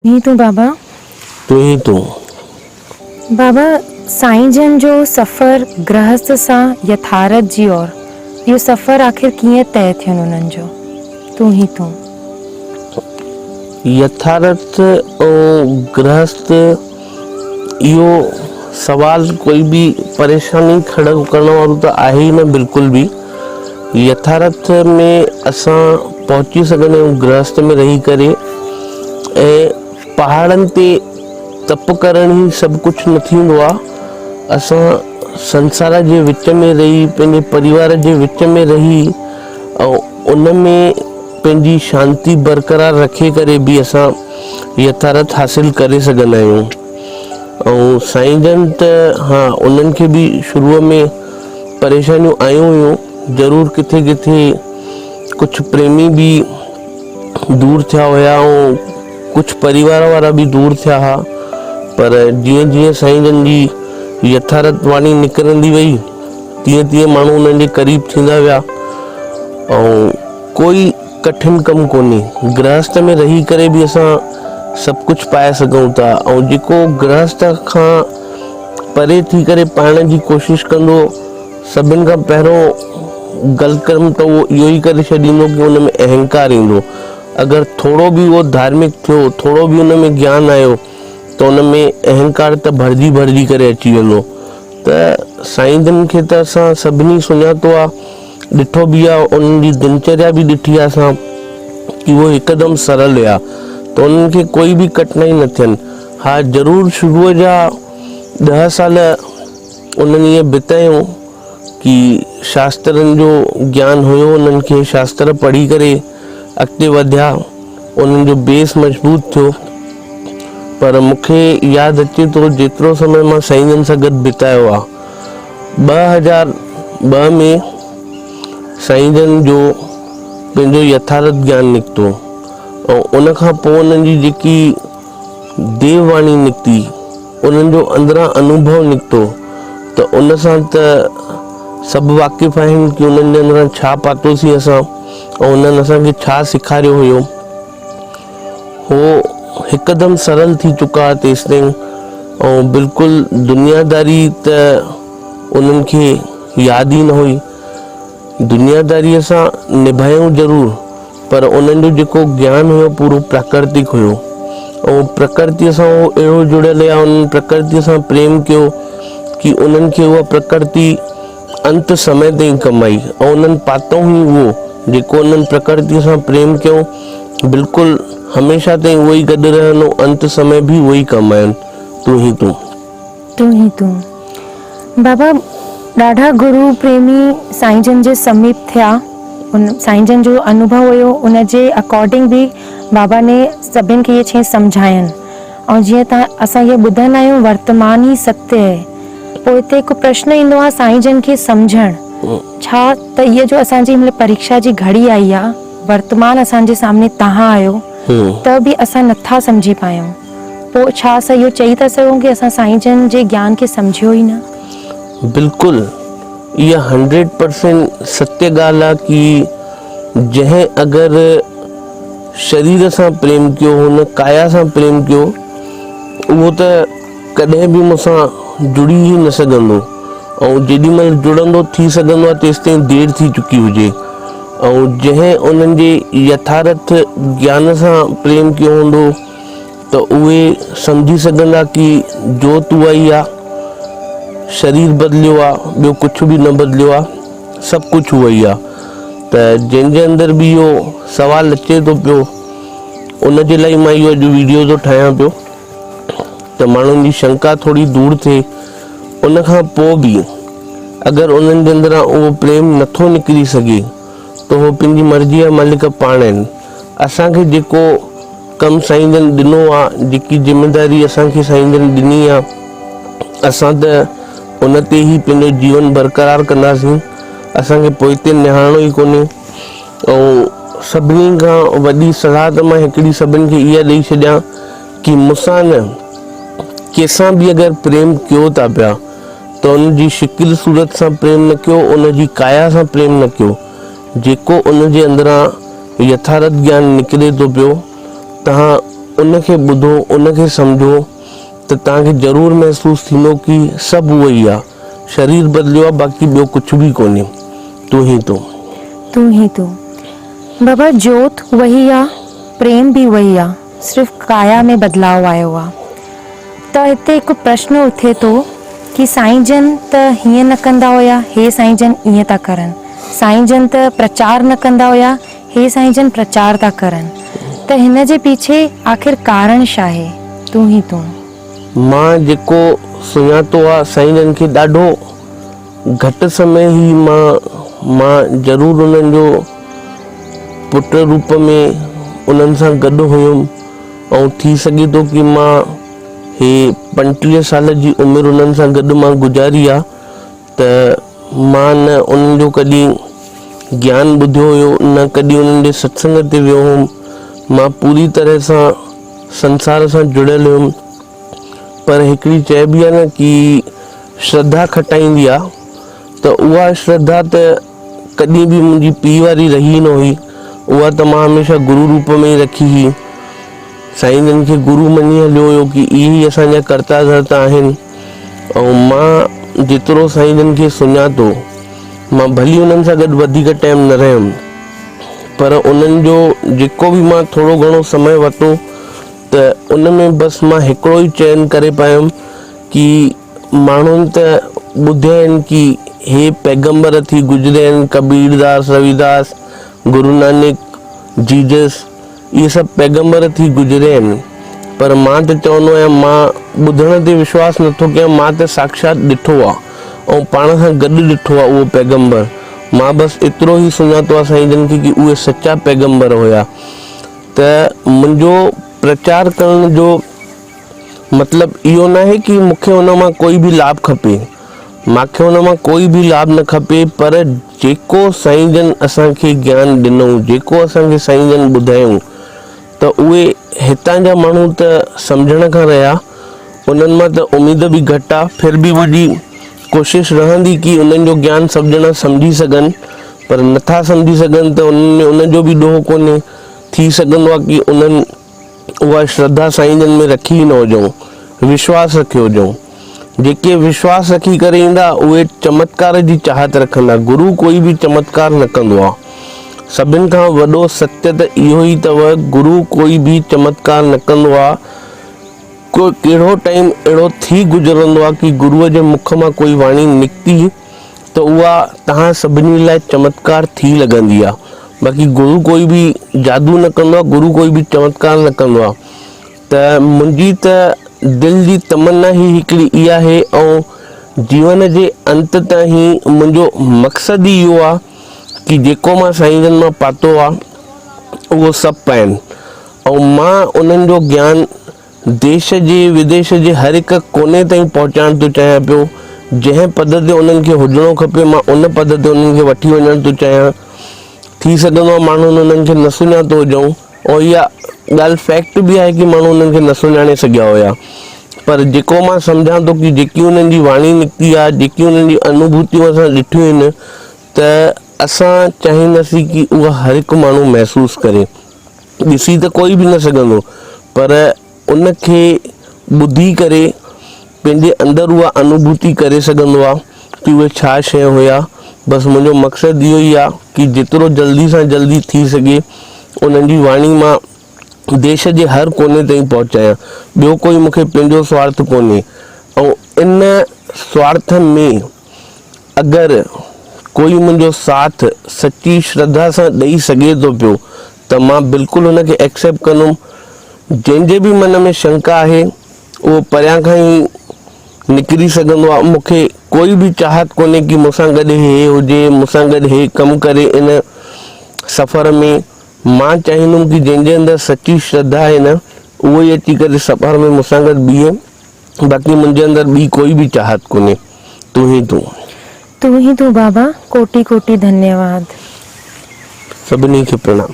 नहीं तू बाबा। तू ही तू बाबा साईं जन जो सफ़र गृहस्थ सां यथार्थ जी ओर इहो सफ़र आख़िर कीअं तय थियनि उन्हनि जो? तू ही तू यथार्थ और गृहस्थ इहो सवाल कोई भी परेशानी खड़ा करण वारो तो आहे ही न बिल्कुल भी। यथार्थ में असां पहुची सघंदा आहियूं गृहस्थ में रही करे ऐं पहाड़नि ते तप करण ही सब कुछ न थींदो आहे। असां संसार जे विच में रही पंहिंजे परिवार जे विच में रही ऐं उन में पंहिंजी शांति बरक़रार रखे करे भी असां यथार्थ हासिल करे सघंदा आहियूं। ऐं साईं जन त हाँ उन्हनि खे भी शुरूअ में परेशानियूं आयूं हुयूं, ज़रूर किथे किथे कुछ प्रेमी भी दूर थिया हुया ऐं कुछ परिवार वारा भी दूर थिया हा, पर जीअं जीअं साईं जन जी यथार्थ वाणी निकिरंदी वई तीअं तीअं माण्हू उन्हनि जे क़रीब थींदा विया। ऐं कोई कठिन कम कोन्हे, गृहस्थ में रही करे भी असां सब कुछ पाए सघूं था। ऐं जेको गृहस्थ खां परे थी करे पाइण जी कोशिश कंदो, सभिनि खां पहिरियों गलत कर्म तो वो इहो ई करे छॾींदो कि उन में अहंकार ईंदो। अगर थोड़ो भी वो धार्मिक थियो, थोड़ो भी उन में ज्ञान आयो तो उन में अहंकार त भरजी भरजी करे अची वेंदो। त साईं जन खे त असां सभिनी सुञातो आहे, ॾिठो भी आहे, उन्हनि जी दिनचर्या भी ॾिठी आहे असां कि वो हिकदम सरल हुया, तो उन्हनि खे कोई भी कठिनाई न थियनि। हाँ ज़रूर शुरूअ जा 10 साल उन्हनि ईअं बितायूं कि शास्त्रनि जो ज्ञान हुयो, उन्हनि खे शास्त्र पढ़ी करे अॻिते वधिया, उन्हनि जो बेस मजबूत थियो। पर मूंखे यादि अचे थो जेतिरो समय मां साईं जन सां गॾु बितायो आहे, 2002 में साईं जन जो पंहिंजो यथार्थ ज्ञान निकितो ऐं उन खां पोइ उन्हनि जी जेकी देववाणी निकिती, उन्हनि जो अंदरां अनुभव निकितो, त उन सां त सभु वाक़िफ़ आहिनि कि उन्हनि जे अंदरां छा पातोसीं असां ऐं उन्हनि असांखे छा सेखारियो हुयो। हो हिकदम सरल थी चुका है तेसि ताईं ऐं बिल्कुलु दुनियादारी त उन्हनि खे यादि ई न हुई। दुनियादारी असां निभायूं ज़रूर, पर उन्हनि जो जेको ज्ञान हुयो पूरो प्राकृतिक हुयो ऐं प्रकृति सां उहो अहिड़ो जुड़ियल हुया, उन्हनि प्रकृति सां प्रेम कयो कि उन्हनि खे उहा प्रकृति अंत समय ताईं कमाई ऐं उन्हनि पातो ई उहो जेको उन्हनि प्रकृति सां प्रेम कयो, बिल्कुलु हमेशा ताईं उहो ई गॾु रहंदो, अंत समय भी उहो ई कम आहिनि। तू ही तू तू ही तू बाबा ॾाढा गुरु प्रेमी साईं जन जे समीप थिया। उन साईं जन जो अनुभव हुयो, उन जे अकॉर्डिंग भी बाबा ने सभिनि खे इहे शइ सम्झायनि। ऐं जीअं तव्हां असां इहे ॿुधंदा आहियूं वर्तमान ही सत्य है, पोइ हिते हिकु प्रश्न ईंदो आहे साईं जन खे सम्झणु छा, त इहे जो असांजी हिन परीक्षा जी घड़ी आई आहे, वर्तमान असांजे सामने तव्हां आहियो त भी असां नथा सम्झी पायूं, पोइ छा असां इहो चई था सघूं कि असां साईं जन जे ज्ञान खे सम्झियो ई न? बिल्कुलु इहा 100% सत्य ॻाल्हि आहे कि जंहिं अगरि शरीर सां प्रेम कयो, हुन काया सां प्रेम कयो, उहो त कॾहिं भी मूंसां जुड़ी ही न सघंदो ऐं जेॾीमहिल जुड़ंदो थी सघंदो आहे तेसि ताईं देरि थी चुकी हुजे। ऐं जंहिं उन्हनि जे यथार्थ ज्ञान सां प्रेम कयो हूंदो त उहे सम्झी सघंदा कि जोत उहा ई आहे, शरीर बदिलियो आहे, ॿियो कुझु भी न बदिलियो आहे, सभु कुझु उहो ई आहे। त जंहिंजे अंदरि भी इहो सवाल अचे थो पियो, उन जे लाइ मां इहो अॼु वीडियो थो ठाहियां पियो त माण्हुनि जी शंका थोड़ी दूर थिए। उन खां पोइ भी अगरि उन्हनि जे अंदरां उहो प्रेम नथो निकिरी सघे तो वो पंहिंजी मर्ज़ी जा मालिक पाण आहिनि। असांखे जेको कमु साईं जन ॾिनो आहे, जेकी ज़िमेदारी असांखे साईं जन ॾिनी आहे, असां त उन ते ही पंहिंजो जीवन बरक़रार कंदासीं। असांखे पोइते निहारणो ई कोन्हे। ऐं सभिनी खां वॾी सलाह त मां हिकिड़ी सभिनि खे इहा ॾेई छॾियां कि मूंसां न कंहिंसां बि अगरि प्रेम कयो था पिया त उन जी शिकिल सूरत सां प्रेम न कयो, उन जी काया सां प्रेम न कयो। जेको उन जे अंदरां यथार्थ ज्ञान निकिरे थो पियो, तव्हां उनखे ॿुधो, उनखे सम्झो त तव्हांखे ज़रूरु महसूसु थींदो कि सभु उहो ई आहे, शरीर बदिलियो आहे, बाक़ी ॿियो कुझु बि कोन्हे, तू ही तू। बाबा जोत वही आहे, प्रेम भी वही आहे, सिर्फ़ु काया में बदलाव आयो आहे। त हिते हिकु प्रश्न उथे थो कि साईं जन त हीअं न कंदा हुया, हे साईं जन ईअं था करनि, साईं जन त प्रचार न कंदा हुया, हे साईं जन प्रचार था करनि, त हिन जे पीछे आख़िर कारण छा आहे? तू ही तू। मां जेको सुञातो आहे साईं जन खे ॾाढो घटि समय ई मां ज़रूरु उन्हनि जो पुट रूप में उन्हनि सां गॾु हुयुमि, ऐं थी सघे थो कि मां हे 35 साल जी उमिरि उन्हनि सां गॾु मां गुज़ारी आहे, त मां न उन्हनि जो कॾहिं ज्ञान ॿुधियो हुयो, न कॾहिं उन्हनि जे सत्संग ते वियो हुउमि। मां पूरी तरह सां संसार सां जुड़ियल हुयुमि, पर हिकिड़ी चइबी आहे न कि श्रद्धा खटाईंदी आहे, त उहा श्रद्धा त कॾहिं बि मुंहिंजी पीउ वारी रही न हुई, उहा त मां हमेशह गुरु रूप में ई रखी हुई। साईं जन खे गुरु मञी हलियो हुयो कि इहे ई असांजा कर्ता धर्ता आहिनि, ऐं मां जेतिरो साईं जन खे सुञातो, मां भली उन्हनि सां गॾु वधीक टाइम न रहियुमि, पर उन्हनि जो जेको बि मां थोरो घणो समय वरितो, त उन में बसि मां हिकिड़ो ई चयन करे पायुमि कि माण्हुनि त ॿुधिया आहिनि कि हे पैगंबर थी गुज़रिया आहिनि, कबीरदास, रविदास, गुरु नानक, जीजस, इहे सभु पैगंबर थी गुज़रिया आहिनि, पर मां त चवंदो आहियां, मां ॿुधण ते विश्वास नथो कयां, मां त साक्षात ॾिठो आहे ऐं पाण सां गॾु ॾिठो आहे उहो पैगंबर। मां बसि एतिरो ई सुञातो आहे साईं जन खे कि उहे सच्चा पैगंबर हुया। त मुंहिंजो प्रचार करण जो मतिलबु इहो न आहे कि मूंखे हुन मां कोई बि लाभ खपे, मूंखे हुन मां कोई बि लाभ न खपे, पर जेको साईं जन असांखे ज्ञान ॾिनऊं, जेको असांखे साईं जन ॿुधायूं, त उहे हितां जा माण्हू त सम्झण खां रहिया, उन्हनि मां त उमेद बि घटि आहे। फिर बि मुंहिंजी कोशिशि रहंदी कि उन्हनि जो ज्ञान सभु ॼणा सम्झी सघनि, पर नथा सम्झी सघनि त उन्हनि में उनजो बि ॾोह कोन्हे। थी सघंदो आहे कि उन्हनि उहा श्रद्धा साईं जन में रखी न हुजऊं, विश्वास रखियो हुजऊं। जेके विश्वास रखी करे ईंदा, उहे चमत्कार जी चाहत रखंदा। गुरु कोई बि चमत्कार न कंदो आहे। सभिनि खां वॾो सत्य त इहो ई अथव, गुरु कोई बि चमत्कार न कंदो आहे। को कहिड़ो टाइम अहिड़ो थी गुज़रंदो आहे कि गुरुअ जे मुख मां कोई वाणी निकिती त उहा तव्हां सभिनी लाइ चमत्कार थी लॻंदी आहे। बाक़ी गुरु कोई बि जादू न कंदो आहे, गुरु कोई बि चमत्कार न कंदो आहे। त मुंहिंजी त दिलि जी तमन्ना ई हिकिड़ी इहा आहे, ऐं जीवन जे अंत ताईं मुंहिंजो मक़सदु ई इहो आहे कि जेको मां साईं जन मां पातो आहे उहो सभु पाइनि, ऐं मां उन्हनि जो ज्ञान देश जे विदेश जे हर हिकु कोने ताईं पहुचाइण थो चाहियां पियो। जंहिं पद ते उन्हनि खे हुजणो खपे, मां उन पद ते उन्हनि खे वठी वञण थो चाहियां। थी सघंदो आहे माण्हुनि उन्हनि खे न सुञातो हुजऊं, ऐं इहा ॻाल्हि फैक्ट बि आहे कि माण्हू उन्हनि खे न सुञाणे सघिया हुया, पर जेको मां सम्झां थो कि जेकी उन्हनि जी वाणी निकिती आहे, जेकी उन्हनि जी अनुभूतियूं असां ॾिठियूं आहिनि, त असां चाहींदासीं कि उहा हर हिकु माण्हू महसूसु करे। ॾिसी त कोई बि न सघंदो, पर उनखे ॿुधी करे पंहिंजे अंदरि उहा अनुभूति करे सघंदो आहे कि उहे छा शइ हुया। बसि मुंहिंजो मक़सदु इहो ई आहे कि जेतिरो जल्दी सां जल्दी थी सघे उन्हनि जी वाणी मां देश जे हर कोने ताईं पहुचायां। ॿियो कोई मूंखे पंहिंजो स्वार्थ कोन्हे, ऐं इन स्वार्थ में अगरि कोई मुंहिंजो साथ सची श्रद्धा सां ॾेई सघे थो पियो, त मां बिल्कुलु हुनखे एक्सेप्ट कंदुमि। जंहिंजे बि मन में शंका आहे उहो परियां खां ई निकिरी सघंदो आहे। मूंखे कोई बि चाहत कोन्हे कि मूंसां गॾु हे हुजे, मूंसां गॾु हे कमु करे इन सफ़र में। मां चाहींदुमि कि जंहिंजे अंदरि सची श्रद्धा आहे न, उहो ई अची करे सफ़र में मूंसां गॾु बीहे। बाक़ी मुंहिंजे अंदरि ॿी कोई बि चाहत कोन्हे। तू ही तू बाबा। कोटि कोटि धन्यवाद। सभिनी खे प्रणाम।